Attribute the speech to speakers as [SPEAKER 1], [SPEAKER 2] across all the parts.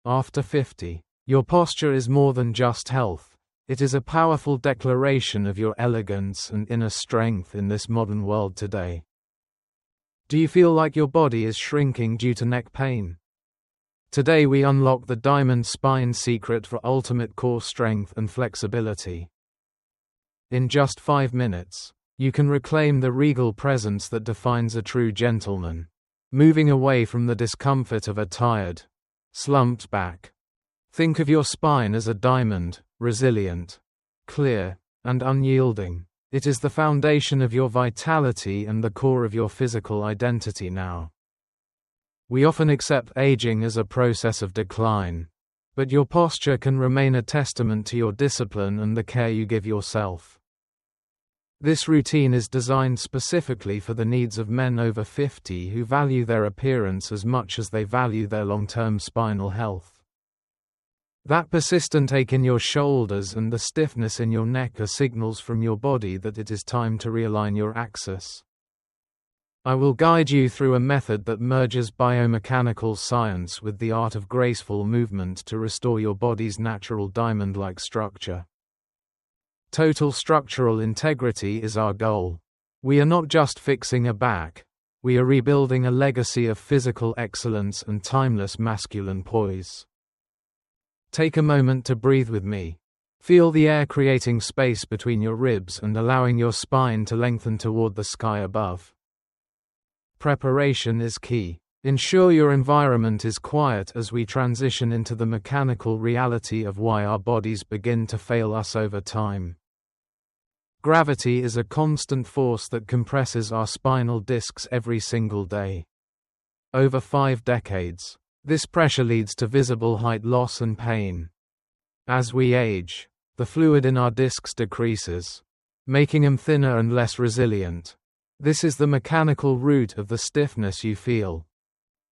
[SPEAKER 1] After 50, your posture is more than just health. It is a powerful declaration of your elegance and inner strength in this modern world today. Do you feel like your body is shrinking due to neck pain? Today we unlock the diamond spine secret for ultimate core strength and flexibility. In just 5 minutes, you can reclaim the regal presence that defines a true gentleman, moving away from the discomfort of a tired, slumped back. Think of your spine as a diamond, resilient, clear, and unyielding. It is the foundation of your vitality and the core of your physical identity now. We often accept aging as a process of decline, but your posture can remain a testament to your discipline and the care you give yourself. This routine is designed specifically for the needs of men over 50 who value their appearance as much as they value their long-term spinal health. That persistent ache in your shoulders and the stiffness in your neck are signals from your body that it is time to realign your axis. I will guide you through a method that merges biomechanical science with the art of graceful movement to restore your body's natural diamond-like structure. Total structural integrity is our goal. We are not just fixing a back, we are rebuilding a legacy of physical excellence and timeless masculine poise. Take a moment to breathe with me. Feel the air creating space between your ribs and allowing your spine to lengthen toward the sky above. Preparation is key. Ensure your environment is quiet as we transition into the mechanical reality of why our bodies begin to fail us over time. Gravity is a constant force that compresses our spinal discs every single day. Over 5 decades, this pressure leads to visible height loss and pain. As we age, the fluid in our discs decreases, making them thinner and less resilient. This is the mechanical root of the stiffness you feel.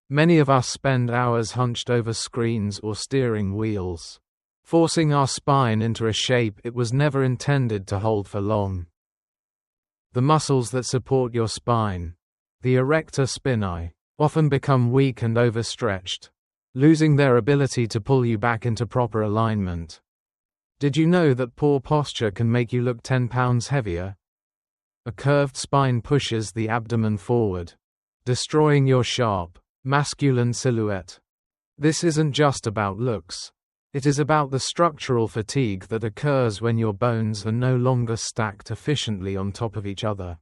[SPEAKER 1] Many of us spend hours hunched over screens or steering wheels, forcing our spine into a shape it was never intended to hold for long. The muscles that support your spine, the erector spinae, often become weak and overstretched, losing their ability to pull you back into proper alignment. Did you know that poor posture can make you look 10 pounds heavier? A curved spine pushes the abdomen forward, destroying your sharp, masculine silhouette. This isn't just about looks. It is about the structural fatigue that occurs when your bones are no longer stacked efficiently on top of each other.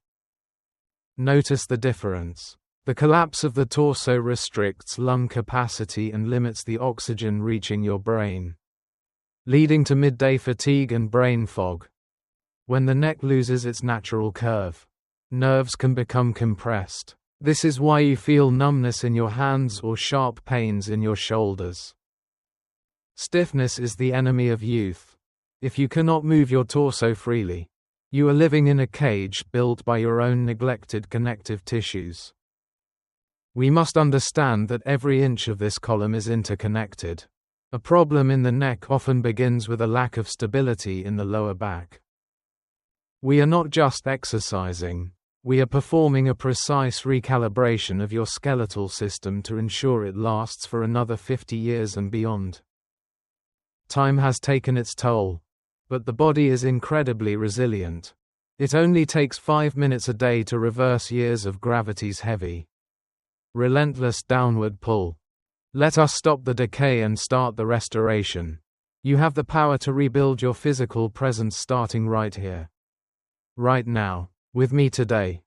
[SPEAKER 1] Notice the difference. The collapse of the torso restricts lung capacity and limits the oxygen reaching your brain, leading to midday fatigue and brain fog. When the neck loses its natural curve, nerves can become compressed. This is why you feel numbness in your hands or sharp pains in your shoulders. Stiffness is the enemy of youth. If you cannot move your torso freely, you are living in a cage built by your own neglected connective tissues. We must understand that every inch of this column is interconnected. A problem in the neck often begins with a lack of stability in the lower back. We are not just exercising, we are performing a precise recalibration of your skeletal system to ensure it lasts for another 50 years and beyond. Time has taken its toll, but the body is incredibly resilient. It only takes 5 minutes a day to reverse years of gravity's heavy, relentless downward pull. Let us stop the decay and start the restoration. You have the power to rebuild your physical presence starting right here, right now, with me today.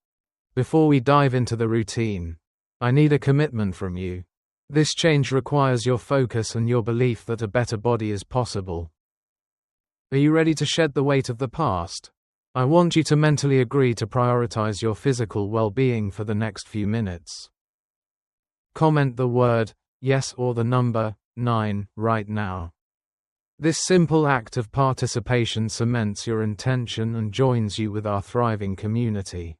[SPEAKER 1] Before we dive into the routine, I need a commitment from you. This change requires your focus and your belief that a better body is possible. Are you ready to shed the weight of the past? I want you to mentally agree to prioritize your physical well-being for the next few minutes. Comment the word yes or the number 9 right now. This simple act of participation cements your intention and joins you with our thriving community.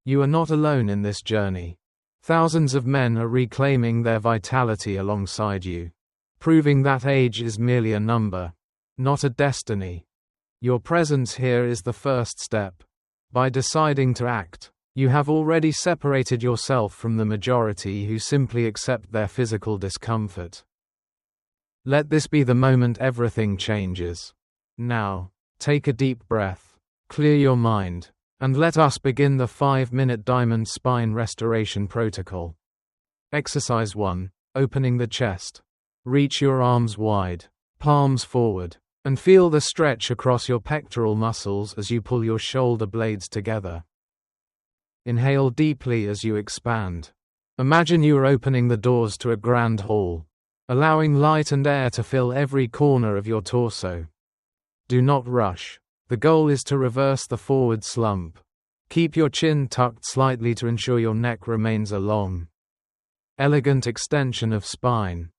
[SPEAKER 1] You are not alone in this journey. Thousands of men are reclaiming their vitality alongside you, proving that age is merely a number, not a destiny. Your presence here is the first step. By deciding to act, you have already separated yourself from the majority who simply accept their physical discomfort. Let this be the moment everything changes. Now, take a deep breath, clear your mind, and let us begin the 5-minute diamond spine restoration protocol. Exercise 1. Opening the chest. Reach your arms wide, palms forward, and feel the stretch across your pectoral muscles as you pull your shoulder blades together. Inhale deeply as you expand. Imagine you are opening the doors to a grand hall, allowing light and air to fill every corner of your torso. Do not rush. The goal is to reverse the forward slump. Keep your chin tucked slightly to ensure your neck remains a long, elegant extension of spine.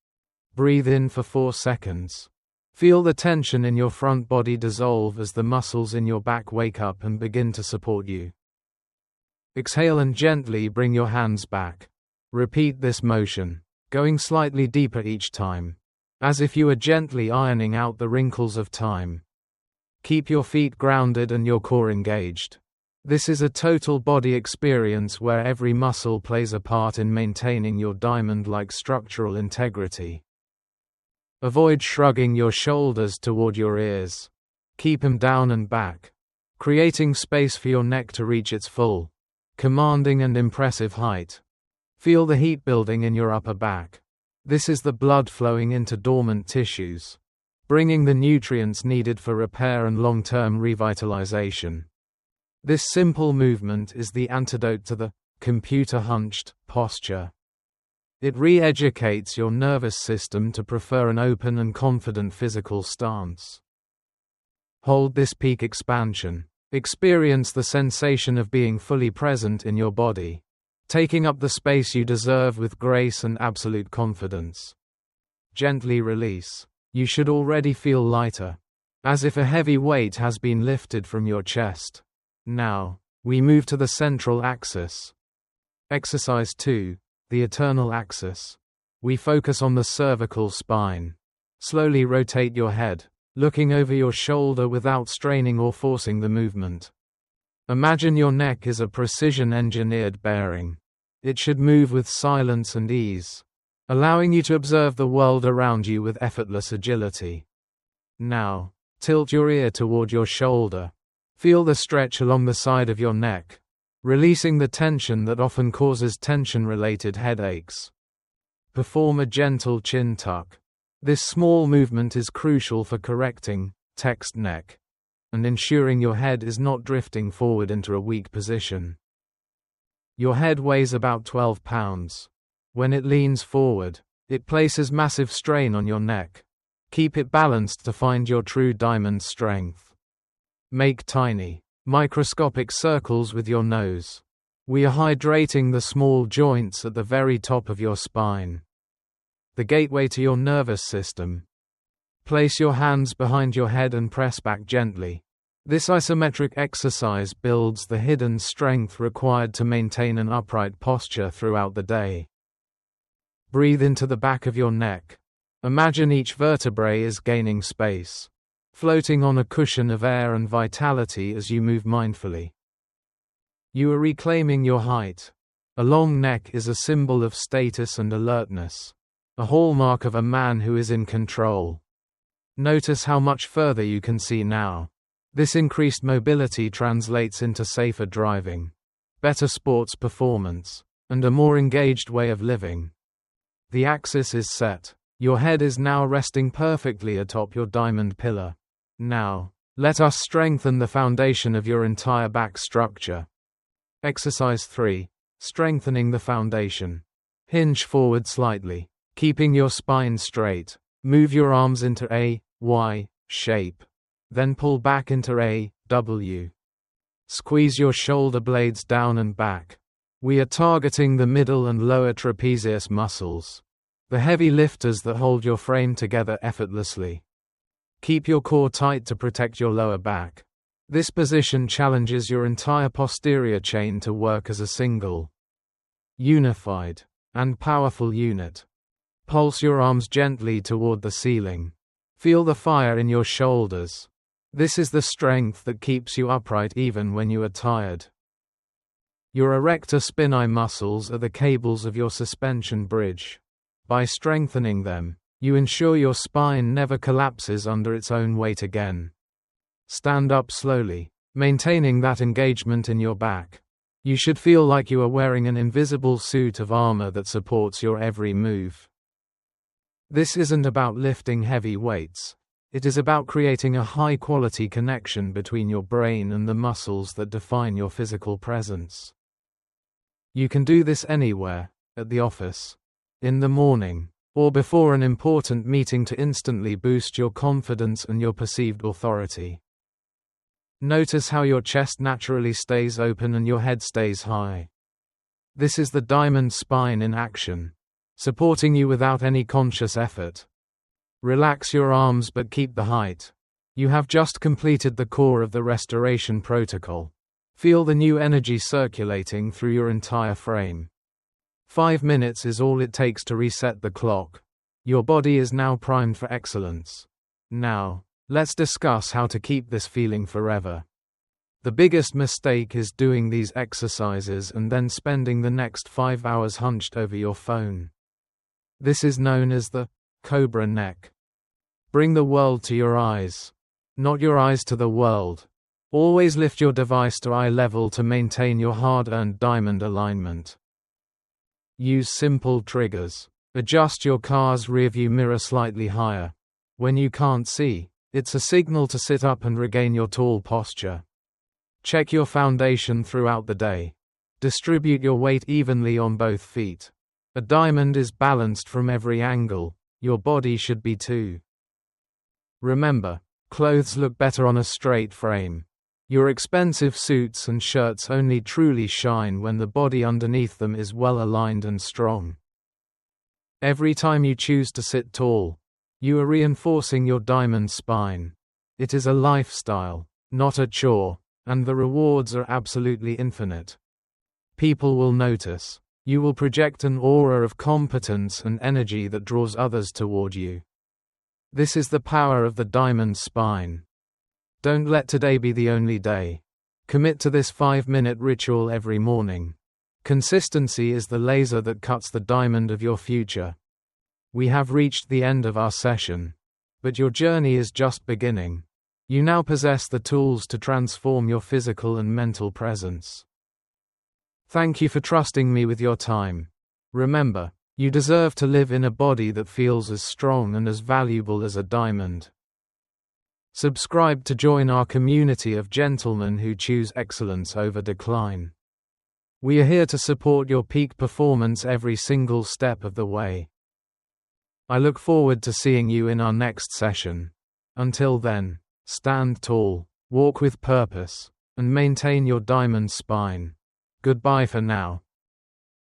[SPEAKER 1] Breathe in for 4 seconds. Feel the tension in your front body dissolve as the muscles in your back wake up and begin to support you. Exhale and gently bring your hands back. Repeat this motion, going slightly deeper each time, as if you are gently ironing out the wrinkles of time. Keep your feet grounded and your core engaged. This is a total body experience where every muscle plays a part in maintaining your diamond-like structural integrity. Avoid shrugging your shoulders toward your ears. Keep them down and back, creating space for your neck to reach its full, commanding and impressive height. Feel the heat building in your upper back. This is the blood flowing into dormant tissues, bringing the nutrients needed for repair and long-term revitalization. This simple movement is the antidote to the computer-hunched posture. It re-educates your nervous system to prefer an open and confident physical stance. Hold this peak expansion. Experience the sensation of being fully present in your body, taking up the space you deserve with grace and absolute confidence. Gently release. You should already feel lighter, as if a heavy weight has been lifted from your chest. Now, we move to the central axis. Exercise 2. The eternal axis. We focus on the cervical spine. Slowly rotate your head, looking over your shoulder without straining or forcing the movement. Imagine your neck is a precision-engineered bearing. It should move with silence and ease, allowing you to observe the world around you with effortless agility. Now, tilt your ear toward your shoulder. Feel the stretch along the side of your neck, releasing the tension that often causes tension-related headaches. Perform a gentle chin tuck. This small movement is crucial for correcting text neck and ensuring your head is not drifting forward into a weak position. Your head weighs about 12 pounds. When it leans forward, it places massive strain on your neck. Keep it balanced to find your true diamond strength. Make tiny, microscopic circles with your nose. We are hydrating the small joints at the very top of your spine, the gateway to your nervous system. Place your hands behind your head and press back gently. This isometric exercise builds the hidden strength required to maintain an upright posture throughout the day. Breathe into the back of your neck. Imagine each vertebrae is gaining space, floating on a cushion of air and vitality as you move mindfully. You are reclaiming your height. A long neck is a symbol of status and alertness, a hallmark of a man who is in control. Notice how much further you can see now. This increased mobility translates into safer driving, better sports performance, and a more engaged way of living. The axis is set. Your head is now resting perfectly atop your diamond pillar. Now, let us strengthen the foundation of your entire back structure. Exercise 3. Strengthening the foundation. Hinge forward slightly, keeping your spine straight. Move your arms into a Y shape. Then pull back into a W. Squeeze your shoulder blades down and back. We are targeting the middle and lower trapezius muscles, the heavy lifters that hold your frame together effortlessly. Keep your core tight to protect your lower back. This position challenges your entire posterior chain to work as a single, unified, and powerful unit. Pulse your arms gently toward the ceiling. Feel the fire in your shoulders. This is the strength that keeps you upright even when you are tired. Your erector spinae muscles are the cables of your suspension bridge. By strengthening them, You ensure your spine never collapses under its own weight again. Stand up slowly, maintaining that engagement in your back. You should feel like you are wearing an invisible suit of armor that supports your every move. This isn't about lifting heavy weights. It is about creating a high-quality connection between your brain and the muscles that define your physical presence. You can do this anywhere, at the office, in the morning, or before an important meeting to instantly boost your confidence and your perceived authority. Notice how your chest naturally stays open and your head stays high. This is the diamond spine in action, supporting you without any conscious effort. Relax your arms but keep the height. You have just completed the core of the restoration protocol. Feel the new energy circulating through your entire frame. 5 minutes is all it takes to reset the clock. Your body is now primed for excellence. Now, let's discuss how to keep this feeling forever. The biggest mistake is doing these exercises and then spending the next 5 hours hunched over your phone. This is known as the cobra neck. Bring the world to your eyes, not your eyes to the world. Always lift your device to eye level to maintain your hard-earned diamond alignment. Use simple triggers. Adjust your car's rearview mirror slightly higher. When you can't see, it's a signal to sit up and regain your tall posture. Check your foundation throughout the day. Distribute your weight evenly on both feet. A diamond is balanced from every angle. Your body should be too. Remember, clothes look better on a straight frame. Your expensive suits and shirts only truly shine when the body underneath them is well aligned and strong. Every time you choose to sit tall, you are reinforcing your diamond spine. It is a lifestyle, not a chore, and the rewards are absolutely infinite. People will notice. You will project an aura of competence and energy that draws others toward you. This is the power of the diamond spine. Don't let today be the only day. Commit to this 5-minute ritual every morning. Consistency is the laser that cuts the diamond of your future. We have reached the end of our session, but your journey is just beginning. You now possess the tools to transform your physical and mental presence. Thank you for trusting me with your time. Remember, you deserve to live in a body that feels as strong and as valuable as a diamond. Subscribe to join our community of gentlemen who choose excellence over decline. We are here to support your peak performance every single step of the way. I look forward to seeing you in our next session. Until then, stand tall, walk with purpose, and maintain your diamond spine. Goodbye for now.